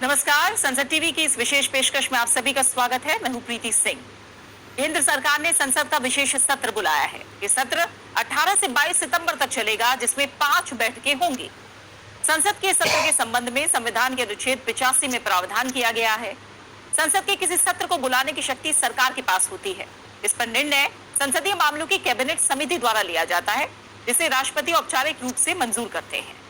नमस्कार, संसद टीवी की इस विशेष पेशकश में आप सभी का स्वागत है। मैं हूं प्रीति सिंह। केंद्र सरकार ने संसद का विशेष सत्र बुलाया है। ये सत्र 18 से 22 सितंबर तक चलेगा, जिसमें 5 बैठकें होंगी। संसद के सत्र के संबंध में संविधान के अनुच्छेद 85 में प्रावधान किया गया है। संसद के किसी सत्र को बुलाने की शक्ति सरकार के पास होती है। इस पर निर्णय संसदीय मामलों की कैबिनेट समिति द्वारा लिया जाता है, जिसे राष्ट्रपति औपचारिक रूप से मंजूर करते हैं।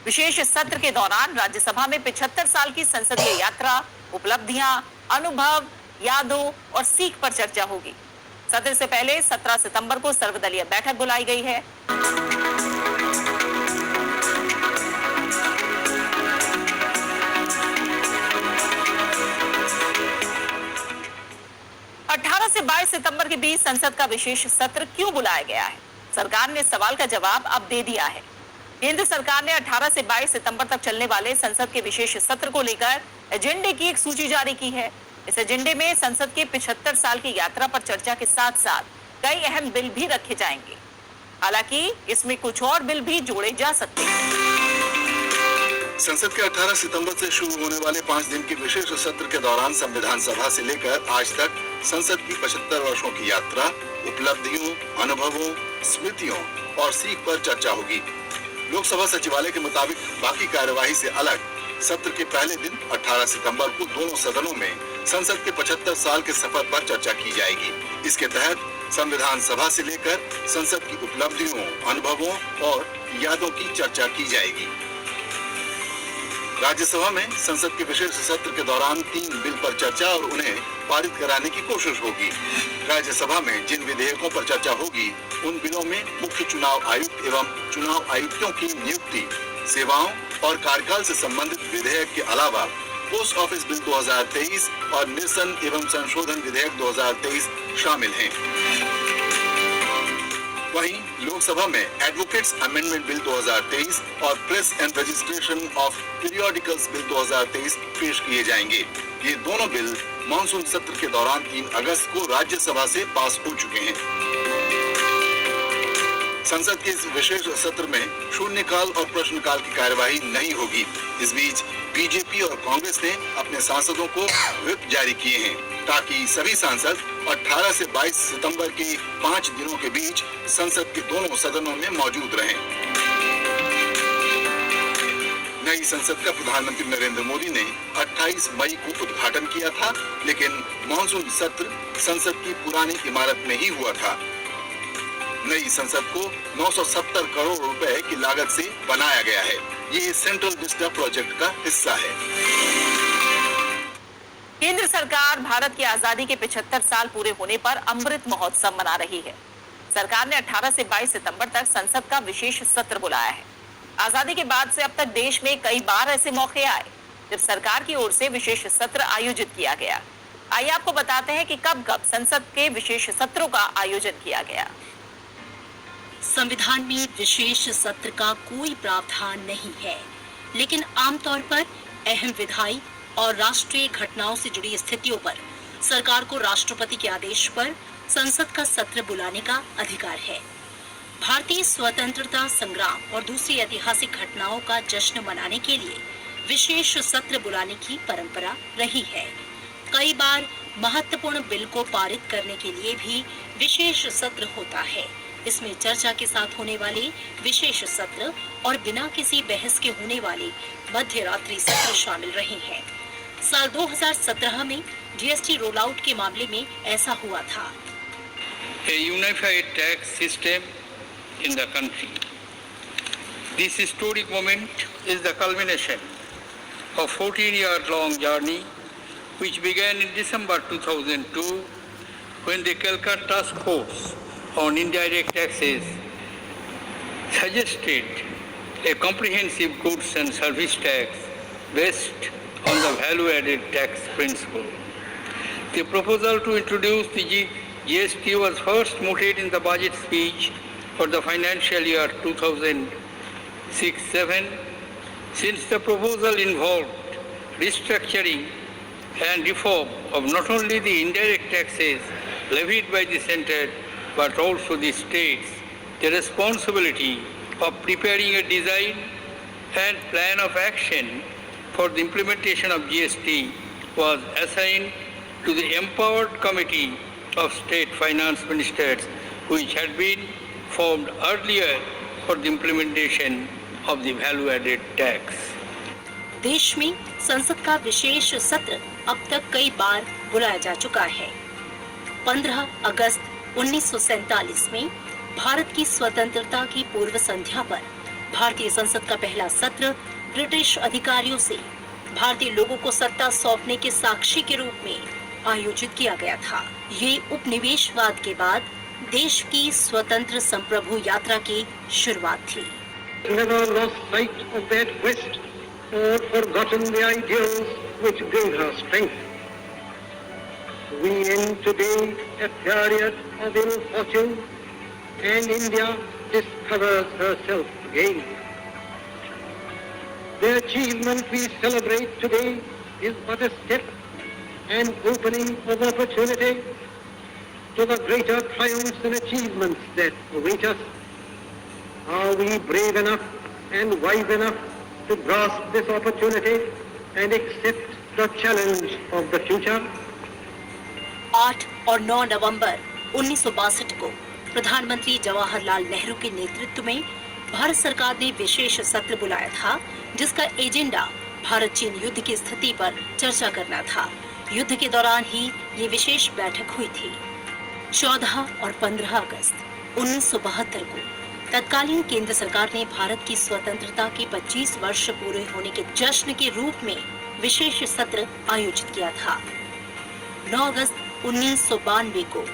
विशेष सत्र के दौरान राज्यसभा में 75 साल की संसदीय यात्रा, उपलब्धियां, अनुभव, यादों और सीख पर चर्चा होगी। सत्र से पहले 17 सितंबर को सर्वदलीय बैठक बुलाई गई है। से 22 सितंबर के बीच संसद का विशेष सत्र क्यों बुलाया गया है? सरकार ने सवाल का जवाब अब दे दिया है। केंद्र सरकार ने 18 से 22 सितंबर तक चलने वाले संसद के विशेष सत्र को लेकर एजेंडे की एक सूची जारी की है। इस एजेंडे में संसद के 75 साल की यात्रा पर चर्चा के साथ साथ कई अहम बिल भी रखे जाएंगे। हालांकि इसमें कुछ और बिल भी जोड़े जा सकते हैं। संसद के 18 सितंबर से शुरू होने वाले 5 दिन के विशेष सत्र के दौरान संविधान सभा से लेकर आज तक संसद की 75 वर्षों की यात्रा, उपलब्धियों, अनुभवों, स्मृतियों और सीख पर चर्चा होगी। लोकसभा सचिवालय के मुताबिक बाकी कार्यवाही से अलग सत्र के पहले दिन 18 सितंबर को दोनों सदनों में संसद के 75 साल के सफर पर चर्चा की जाएगी। इसके तहत संविधान सभा से लेकर संसद की उपलब्धियों, अनुभवों और यादों की चर्चा की जाएगी। राज्यसभा में संसद के विशेष सत्र के दौरान 3 बिल पर चर्चा और उन्हें पारित कराने की कोशिश होगी। राज्यसभा में जिन विधेयकों पर चर्चा होगी, उन बिलों में मुख्य चुनाव आयुक्त एवं चुनाव आयुक्तों की नियुक्ति, सेवाओं और कार्यकाल से संबंधित विधेयक के अलावा पोस्ट ऑफिस बिल 2023 और निरसन एवं संशोधन विधेयक 2023 शामिल हैं। वहीं लोकसभा में एडवोकेट्स अमेंडमेंट बिल 2023 और press and registration of periodicals bill 2023 पेश किए जाएंगे। ये दोनों बिल मानसून सत्र के दौरान 3 अगस्त को राज्यसभा से पास हो चुके हैं। संसद के इस विशेष सत्र में शून्यकाल और प्रश्नकाल की कार्यवाही नहीं होगी। इस बीच बीजेपी और कांग्रेस ने अपने सांसदों को व्हिप जारी किए हैं ताकि सभी सांसद 18 से 22 सितंबर के 5 दिनों के बीच संसद के दोनों सदनों में मौजूद रहें। नई संसद का प्रधानमंत्री नरेंद्र मोदी ने 28 मई को उद्घाटन किया था, लेकिन मानसून सत्र संसद की पुरानी इमारत में ही हुआ था। नई संसद को 970 करोड़ रुपए की लागत से बनाया गया है। ये सेंट्रल विस्टा प्रोजेक्ट का हिस्सा है। केंद्र सरकार भारत की आजादी के 75 साल पूरे होने पर अमृत महोत्सव मना रही है। सरकार ने 18 से 22 सितंबर तक संसद का विशेष सत्र बुलाया है। आजादी के बाद से अब तक देश में कई बार ऐसे मौके आए जब सरकार की ओर से विशेष सत्र आयोजित किया गया। आइए आपको बताते हैं कि कब कब संसद के विशेष सत्रों का आयोजन किया गया। संविधान में विशेष सत्र का कोई प्रावधान नहीं है, लेकिन आमतौर पर अहम विधायी और राष्ट्रीय घटनाओं से जुड़ी स्थितियों पर सरकार को राष्ट्रपति के आदेश पर संसद का सत्र बुलाने का अधिकार है। भारतीय स्वतंत्रता संग्राम और दूसरी ऐतिहासिक घटनाओं का जश्न मनाने के लिए विशेष सत्र बुलाने की परंपरा रही है। कई बार महत्वपूर्ण बिल को पारित करने के लिए भी विशेष सत्र होता है। इसमें चर्चा के साथ होने वाले विशेष सत्र और बिना किसी बहस के होने वाले मध्य रात्रि सत्र शामिल रहे हैं। साल 2017 में जीएसटी रोल आउट के मामले में ऐसा हुआ था। A unified tax system in the country. This historic moment is the culmination of 14-year-long journey which began in December 2002 when the Calcutta Task Force on Indirect Taxes suggested a comprehensive goods and service tax based on the value-added tax principle. The proposal to introduce the GST was first mooted in the budget speech for the financial year 2006-07. Since the proposal involved restructuring and reform of not only the indirect taxes levied by the centre but also the states, the responsibility of preparing a design and plan of action for the implementation of GST was assigned to the empowered committee of state finance ministers, which had been formed earlier for the implementation of the value-added tax. देश में संसद का विशेष सत्र अब तक कई बार बुलाया जा चुका है। 15 अगस्त 1947 में भारत की स्वतंत्रता की पूर्व संध्या पर भारतीय संसद का पहला सत्र ब्रिटिश अधिकारियों से भारतीय लोगों को सत्ता सौंपने के साक्षी के रूप में आयोजित किया गया था। ये उपनिवेशवाद के बाद देश की स्वतंत्र संप्रभु यात्रा की शुरुआत थी। Never lost sight of that quest or forgotten the ideals which gave her strength. We end today a period of ill fortune, and India discovers herself again. The achievement we celebrate today is but a step, an opening of opportunity to the greater triumphs and achievements that await us. Are we brave enough and wise enough to grasp this opportunity and accept the challenge of the future? 8 और 9 नवंबर 1962 को प्रधानमंत्री जवाहरलाल नेहरू के नेतृत्व में भारत सरकार ने विशेष सत्र बुलाया था, जिसका एजेंडा भारत चीन युद्ध की स्थिति पर चर्चा करना था। युद्ध के दौरान ही ये विशेष बैठक हुई थी। 14 और 15 अगस्त 1972 को तत्कालीन केंद्र सरकार ने भारत की स्वतंत्रता के 25 वर्ष पूरे होने के जश्न के रूप में विशेष सत्र आयोजित किया था। 9 अगस्त 1992 को